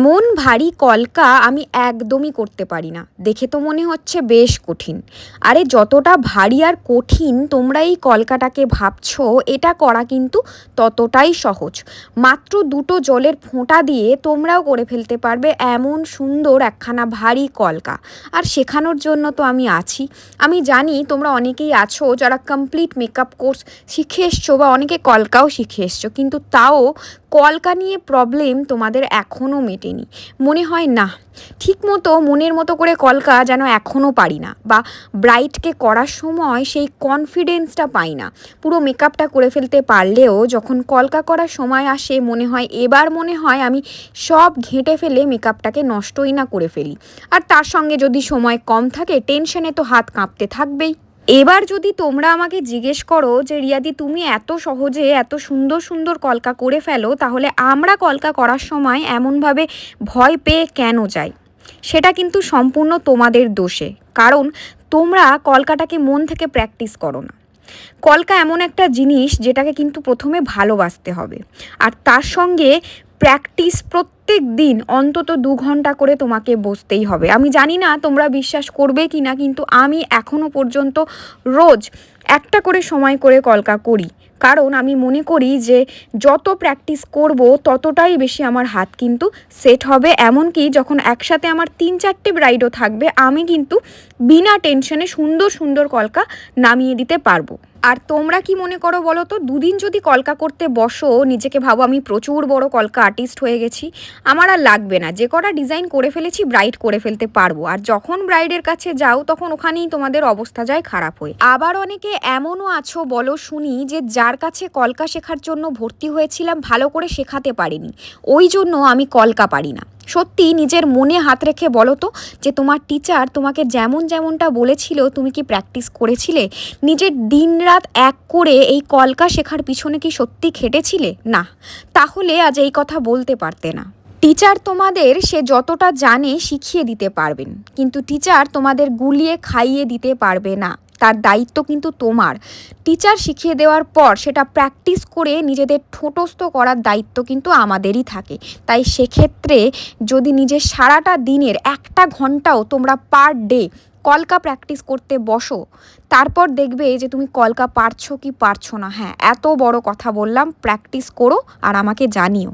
এমন ভারী কলকা আমি একদমই করতে পারি না। দেখে তো মনে হচ্ছে বেশ কঠিন। আরে যতটা ভারী আর কঠিন তোমরা এই কলকাটাকে ভাবছো, এটা করা কিন্তু ততটাই সহজ। মাত্র দুটো জলের ফোঁটা দিয়ে তোমরাও করে ফেলতে পারবে এমন সুন্দর একখানা ভারী কলকা। আর শেখানোর জন্য তো আমি আছি। আমি জানি তোমরা অনেকেই আছো যারা কমপ্লিট মেকআপ কোর্স শিখে এসছো বা অনেকে কলকাও শিখে এসছো, কিন্তু তাও কলকা নিয়ে প্রবলেম তোমাদের এখনও মেটেনি। মনে হয় না ঠিকমতো মনের মতো করে কলকা যেন এখনও পারি না, বা ব্রাইটকে করার সময় সেই কনফিডেন্সটা পাই না। পুরো মেকআপটা করে ফেলতে পারলেও যখন কলকা করার সময় আসে মনে হয় আমি সব ঘেঁটে ফেলে মেকআপটাকে নষ্টই না করে ফেলি। আর তার সঙ্গে যদি সময় কম থাকে, টেনশনে তো হাত কাঁপতে থাকবেই। এবার যদি তোমরা আমাকে জিজ্ঞেস করো যে রিয়াদি তুমি এত সহজে এত সুন্দর সুন্দর কলকা করে ফেলো, তাহলে আমরা কলকা করার সময় এমনভাবে ভয় পেয়ে কেন যাই? সেটা কিন্তু সম্পূর্ণ তোমাদের দোষে। কারণ তোমরা কলকাটাকে মন থেকে প্র্যাকটিস করো না। কলকা এমন একটা জিনিস যেটাকে কিন্তু প্রথমে ভালোবাসতে হবে, আর তার সঙ্গে প্র্যাকটিস প্রত্যেক দিন অন্তত 2 ঘন্টা করে তোমাকে বসতেই হবে। আমি জানি না তোমরা বিশ্বাস করবে কি না, কিন্তু আমি এখনও পর্যন্ত রোজ একটা করে সময় করে কলকা করি। কারণ আমি মনে করি যে যত প্র্যাকটিস করব ততটাই বেশি আমার হাত কিন্তু সেট হবে। এমনকি যখন একসাথে আমার 3-4টে ব্রাইডও থাকবে, আমি কিন্তু বিনা টেনশনে সুন্দর সুন্দর কলকা নামিয়ে দিতে পারবো। আর তোমরা কি মনে করো বলো তো, দুদিন যদি কলকা করতে বসো, নিজেকে ভাবো আমি প্রচুর বড় কলকা আর্টিস্ট হয়ে গেছি, আমার আর লাগবে না, যে কটা ডিজাইন করে ফেলেছি ব্রাইড করে ফেলতে পারবো। আর যখন ব্রাইডের কাছে যাও তখন ওখানেই তোমাদের অবস্থা যায় খারাপ হয়ে। আবার অনেকে এমনও আছো বলো শুনি যে যার কাছে কলকা শেখার জন্য ভর্তি হয়েছিলাম ভালো করে শেখাতে পারিনি, ওই জন্য আমি কলকা পারি না। সত্যি নিজের মনে হাত রেখে বলো তো, যে তোমার টিচার তোমাকে যেমনটা বলেছিল তুমি কি প্র্যাকটিস করেছিলে? নিজের দিনরাত এক করে এই কলকা শেখার পিছনে কি সত্যি খেটেছিলে? না, তাহলে আজ এই কথা বলতে পারতে না। টিচার তোমাদের সে যতটা জানে শিখিয়ে দিতে পারবেন, কিন্তু টিচার তোমাদের গুলিয়ে খাইয়ে দিতে পারবে না। তার দায়িত্ব কিন্তু তোমার। টিচার শিখিয়ে দেওয়ার পর সেটা প্র্যাকটিস করে নিজেদের ঠোঁটস্থ করার দায়িত্ব কিন্তু আমাদেরই থাকে। তাই সেক্ষেত্রে যদি নিজের সারাটা দিনের 1 ঘন্টাও তোমরা পার ডে কলকা প্র্যাকটিস করতে বসো, তারপর দেখবে যে তুমি কলকা পারছো কি পারছো না। হ্যাঁ, এত বড় কথা বললাম, প্র্যাকটিস করো আর আমাকে জানিও।